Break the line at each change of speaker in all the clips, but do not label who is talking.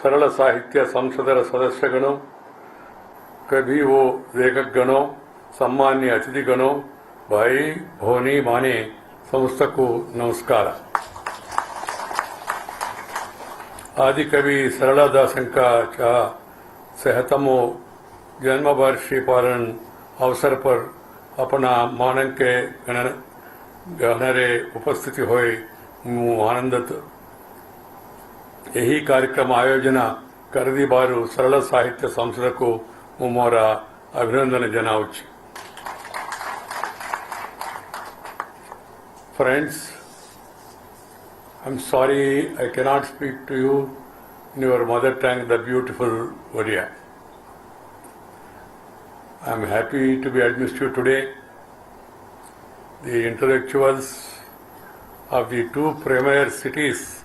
सरल साहित्य संसदर सदस्यगणों, कभी वो लेखकगणों, सम्मान्य अतिथिगणों, भाई भोनी माने समस्त को नमस्कार. आदिकवि सरलादासन का सहतमो जन्म वार्षिकी पालन अवसर पर अपना मानंके गहनरे उपस्थिति होए आनंदित. यही कार्यक्रम आयोजना करदी बारू सरल साहित्य संसद को मोरा अभिनंदन जनावुछु. Friends, I'm sorry I cannot speak to you in your mother tongue, the beautiful Odia. I'm happy to be amidst you today. The intellectuals of the two premier cities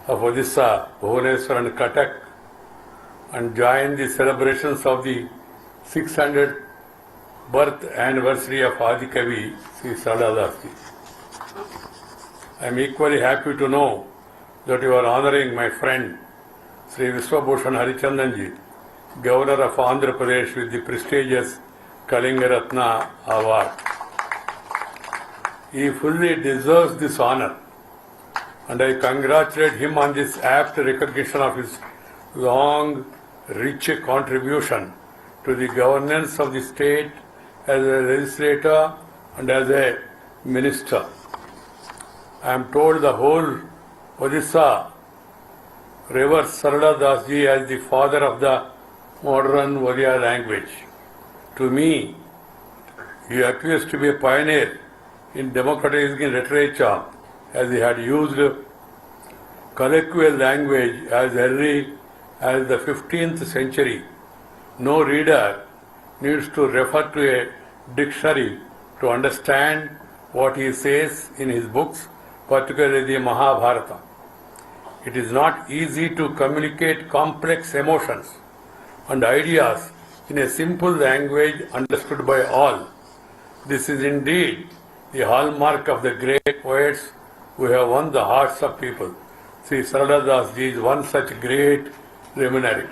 of Odisha, Bhubaneswar and Cuttack, and join the celebrations of the 600th birth anniversary of Adikavi Sri Saraladaji. I am equally happy to know that you are honoring my friend Sri Vishwabhushan Harichandanji, Governor of Andhra Pradesh, with the prestigious Kalinga Ratna Award. He fully deserves this honor, and I congratulate him on this apt recognition of his long, rich contribution to the governance of the state as a legislator and as a minister. I am told the whole Odisha reveres Sarala Dasji as the father of the modern Odia language. To me, he appears to be a pioneer in democratizing literature, as he had used colloquial language as early as the 15th century. No reader needs to refer to a dictionary to understand what he says in his books, particularly the Mahabharata. It is not easy to communicate complex emotions and ideas in a simple language understood by all. This is indeed the hallmark of the great poets who have won the hearts of people. Sri Sarala Dasji is one such great luminary.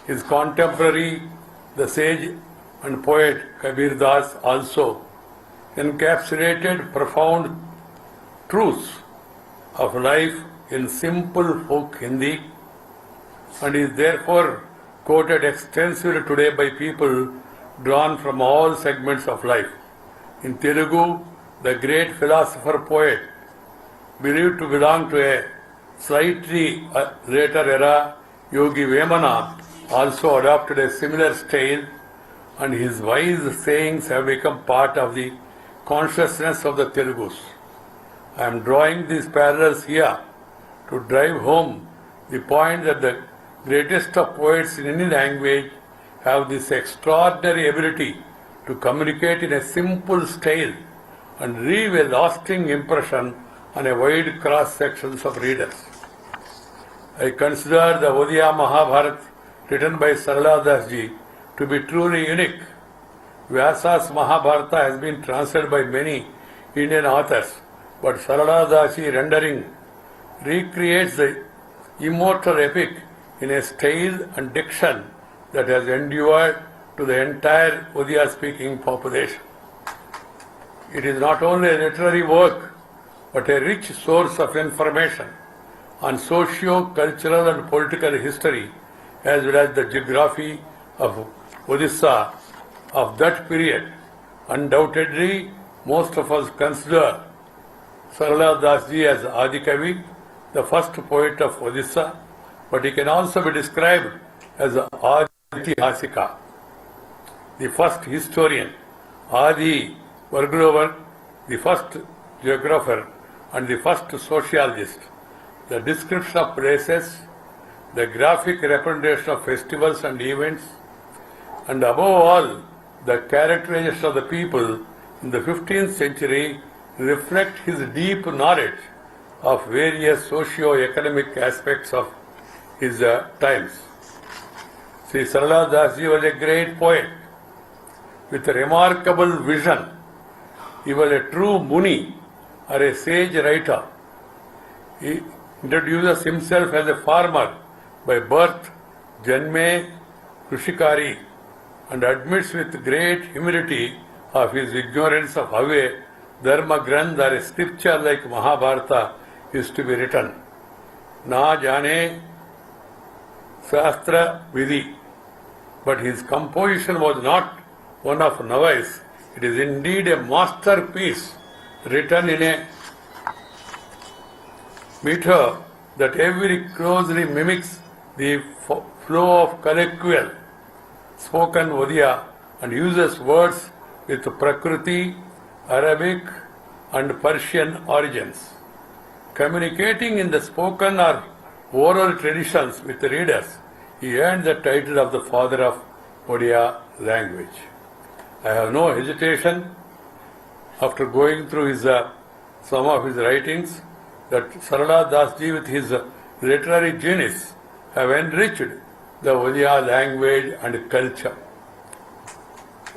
His contemporary, the sage and poet Kabir Das, also encapsulated profound truths of life in simple folk Hindi, and is therefore quoted extensively today by people drawn from all segments of life. In Telugu, the great philosopher poet, believed to belong to a slightly later era, Yogi Vemana, also adopted a similar style, and his wise sayings have become part of the consciousness of the Telugus. I am drawing these parallels here to drive home the point that the greatest of poets in any language have this extraordinary ability to communicate in a simple style and leave a lasting impression on a wide cross-sections of readers. I consider the Odia Mahabharata written by Sarala Dasji to be truly unique. Vyasa's Mahabharata has been translated by many Indian authors, but Sarala Dasji rendering recreates the immortal epic in a style and diction that has endured to the entire Odia-speaking population. It is not only a literary work, but a rich source of information on socio-cultural and political history, as well as the geography of Odisha of that period. Undoubtedly, most of us consider Sarala Dasji as Adikavi, the first poet of Odisha, but he can also be described as Aditihasika, the first historian, Adi Varglover, the first geographer, and the first sociologist. The description of places, the graphic representation of festivals and events, and above all, the characterization of the people in the 15th century reflect his deep knowledge of various socio-economic aspects of his times. Sri Sarala Dasji was a great poet with a remarkable vision. He was a true Muni or a sage writer. He introduces himself as a farmer by birth Janme Krushikari, and admits with great humility of his ignorance of how a Dharma Granth or a scripture like Mahabharata is to be written. Na jane Shastra Vidhi. But his composition was not one of novice. It is indeed a masterpiece written in a meter that very closely mimics the flow of colloquial spoken Odia and uses words with Prakriti, Arabic and Persian origins. Communicating in the spoken or oral traditions with the readers, he earned the title of the father of Odia language. I have no hesitation after going through some of his writings that Sarala Dasji with his literary genius have enriched the Odia language and culture.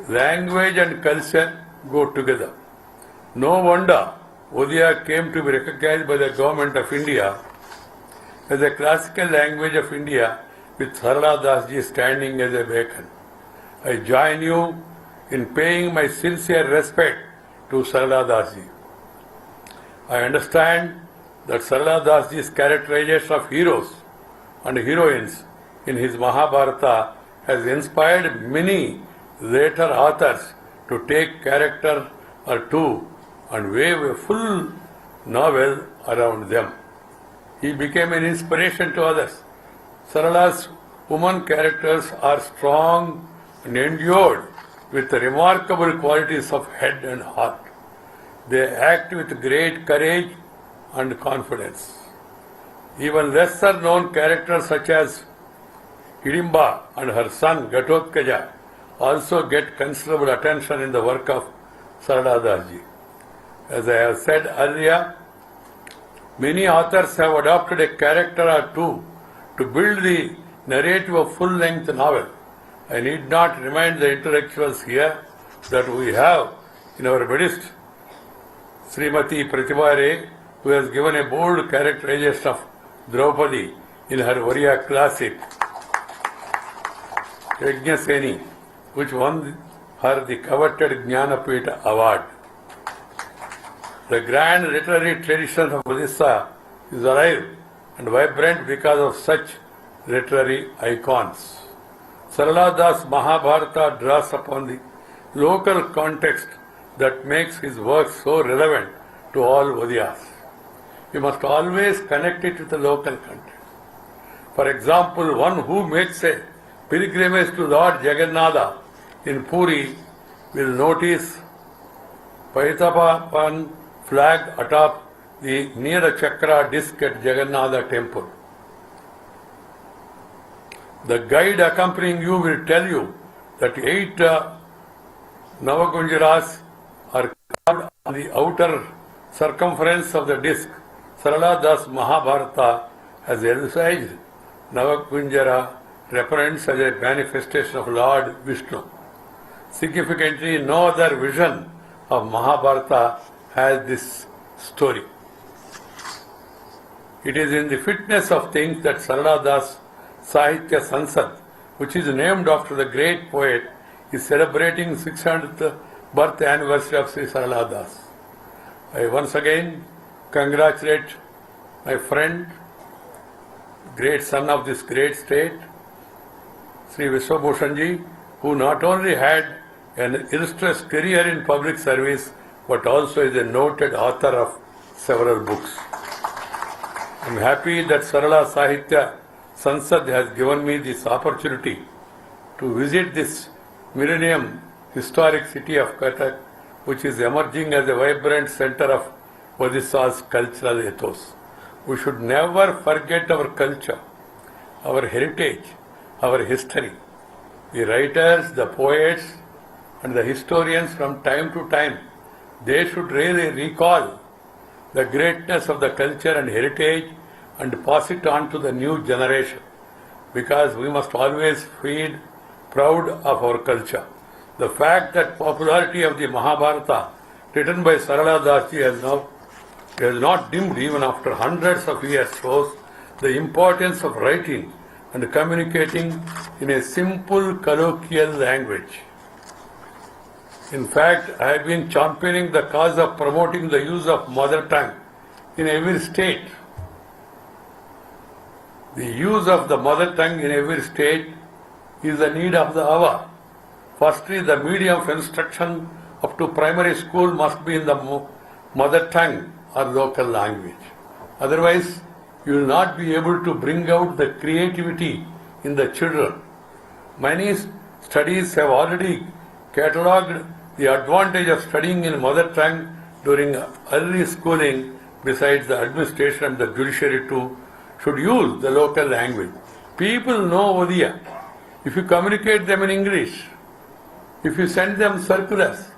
Language and culture go together. No wonder Odia came to be recognized by the government of India as a classical language of India, with Sarala Dasji standing as a beacon. I join you in paying my sincere respect to Sarala Dasji. I understand that Sarala Dasji's characterization of heroes and heroines in his Mahabharata has inspired many later authors to take character or two and wave a full novel around them. He became an inspiration to others. Sarala's woman characters are strong and endured with remarkable qualities of head and heart. They act with great courage and confidence. Even lesser known characters such as Hidimba and her son Ghatotkaja also get considerable attention in the work of Sarala Dasji. As I have said earlier, many authors have adopted a character or two to build the narrative of full-length novel. I need not remind the intellectuals here that we have in our midst Srimati Pratibha Ray, who has given a bold characterization of Draupadi in her Oriya classic Yajnaseni, which won her the coveted Jnanapita award. The grand literary tradition of Odisha is alive and vibrant because of such literary icons. Sarala Das Mahabharata draws upon the local context that makes his work so relevant to all Odiyas. We must always connect it with the local context. For example, one who makes a pilgrimage to Lord Jagannatha in Puri will notice Paitapan flag atop the Nirachakra disc at Jagannatha temple. The guide accompanying you will tell you that 8 Navakunjaras are carved on the outer circumference of the disc. Sarala Das Mahabharata has emphasized Navakunjara represents as a manifestation of Lord Vishnu. Significantly, no other vision of Mahabharata has this story. It is in the fitness of things that Sarala Das Sahitya Sansad, which is named after the great poet, is celebrating 600th birth anniversary of Sri Sarala Das. I once again congratulate my friend, great son of this great state, Sri Vishwabhushanji, who not only had an illustrious career in public service, but also is a noted author of several books. I am happy that Sarala Sahitya Sansad has given me this opportunity to visit this millennium historic city of Cuttack, which is emerging as a vibrant center of Odisha's cultural ethos. We should never forget our culture, our heritage, our history. The writers, the poets, and the historians from time to time, they should really recall the greatness of the culture and heritage and pass it on to the new generation, because we must always feel proud of our culture. The fact that popularity of the Mahabharata written by Sarala Dasji has not dimmed even after hundreds of years shows the importance of writing and communicating in a simple colloquial language. In fact, I have been championing the cause of promoting the use of mother tongue in every state. The use of the mother tongue in every state is the need of the hour. Firstly, the medium of instruction up to primary school must be in the mother tongue or local language. Otherwise, you will not be able to bring out the creativity in the children. Many studies have already catalogued the advantage of studying in mother tongue during early schooling. Besides, the administration and the judiciary too should use the local language. People know Odia. If you communicate them in English, if you send them circulars,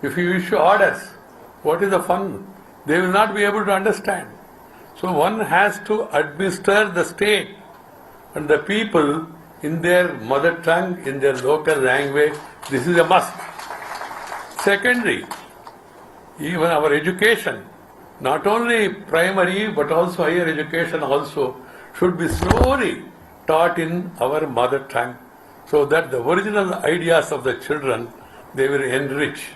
if you issue orders, what is the fun? They will not be able to understand. So one has to administer the state and the people in their mother tongue, in their local language. This is a must. Secondly, even our education, not only primary but also higher education also should be slowly taught in our mother tongue so that the original ideas of the children they will enrich.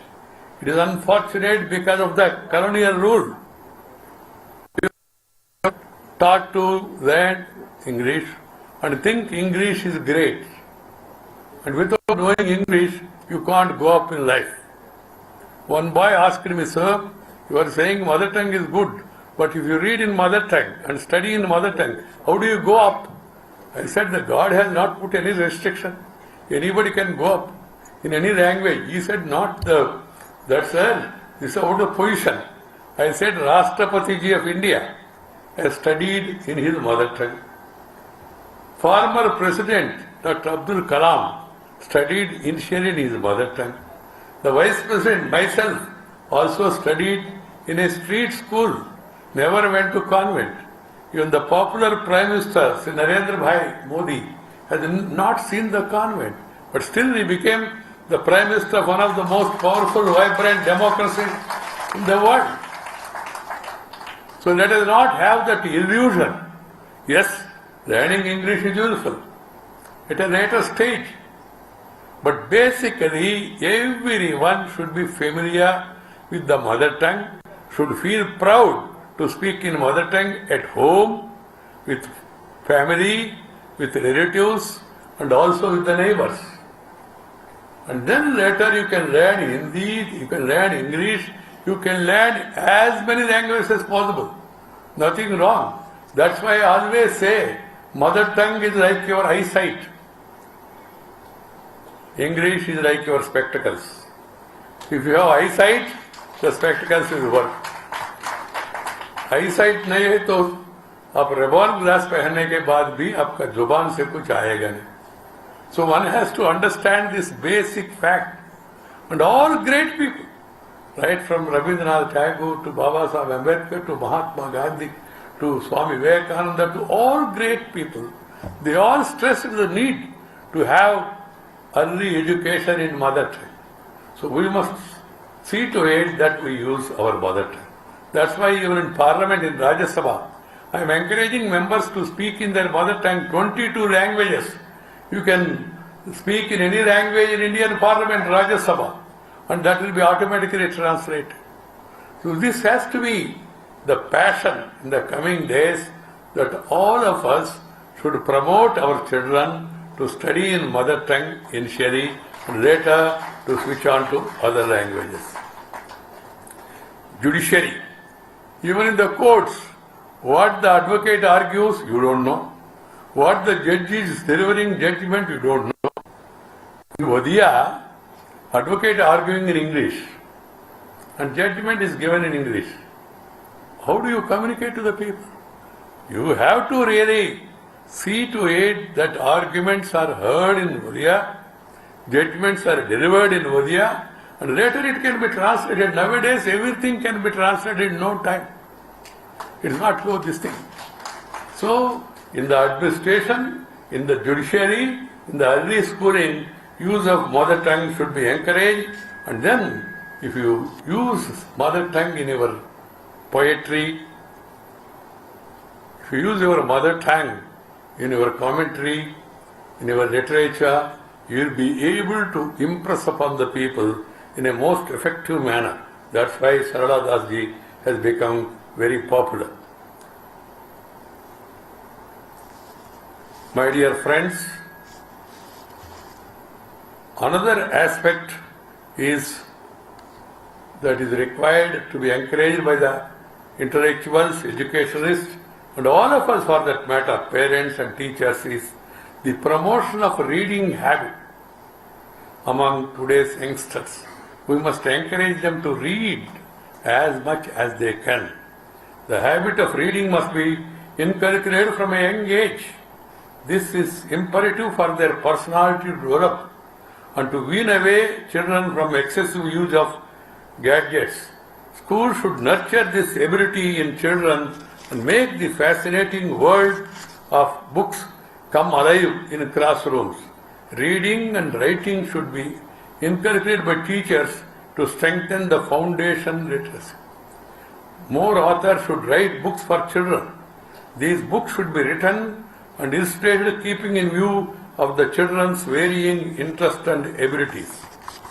It is unfortunate because of the colonial rule. We are taught to learn English and think English is great. And without knowing English, you can't go up in life. One boy asked me, "Sir, you are saying mother tongue is good, but if you read in mother tongue and study in mother tongue, how do you go up?" I said that God has not put any restriction. Anybody can go up in any language. He said, that's out of position. I said, Rashtrapati Ji of India has studied in his mother tongue. Former President Dr. Abdul Kalam studied initially in his mother tongue. The Vice President, myself, also studied in a street school, never went to convent. Even the popular Prime Minister, Sri Narendra Bhai Modi, has not seen the convent, but still he became the Prime Minister of one of the most powerful, vibrant democracies in the world. So let us not have that illusion. Yes, learning English is useful at a later stage. But basically, everyone should be familiar with the mother tongue, should feel proud to speak in mother tongue at home, with family, with relatives, and also with the neighbors. And then later you can learn Hindi, you can learn English, you can learn as many languages as possible. Nothing wrong. That's why I always say, mother tongue is like your eyesight. English is like your spectacles. If you have eyesight, the spectacles will work. Eyesight नहीं है तो आप ribbon glass पहनने के बाद भी आपका जुबान से कुछ आएगा नहीं. So one has to understand this basic fact. And all great people, right from Rabindranath Tagore to Baba Sahib Ambedkar to Mahatma Gandhi to Swami Vivekananda to all great people, they all stressed the need to have early education in mother tongue. So we must see to it that we use our mother tongue. That's why even in Parliament, in Rajya Sabha, I am encouraging members to speak in their mother tongue 22 languages. You can speak in any language in Indian Parliament, Rajya Sabha, and that will be automatically translated. So this has to be the passion in the coming days that all of us should promote our children to study in mother tongue initially and later to switch on to other languages. Judiciary. Even in the courts, what the advocate argues, you don't know. What the judge is delivering judgment, you don't know. In Odia, advocate arguing in English and judgment is given in English. How do you communicate to the people? You have to really see to it that arguments are heard in Odia, judgments are delivered in Odia, and later it can be translated. Nowadays everything can be translated in no time. It's not so this thing. So, in the administration, in the judiciary, in the early schooling, use of mother tongue should be encouraged. And then, if you use mother tongue in your poetry, if you use your mother tongue in your commentary, in your literature, you will be able to impress upon the people in a most effective manner. That's why Sarala Das Ji has become very popular. My dear friends, another aspect is that is required to be encouraged by the intellectuals, educationalists, and all of us for that matter, parents and teachers, is the promotion of reading habit among today's youngsters. We must encourage them to read as much as they can. The habit of reading must be inculcated from a young age. This is imperative for their personality to develop and to wean away children from excessive use of gadgets. Schools should nurture this ability in children and make the fascinating world of books come alive in classrooms. Reading and writing should be inculcated by teachers to strengthen the foundation literacy. More authors should write books for children. These books should be written and illustrated keeping in view of the children's varying interests and abilities.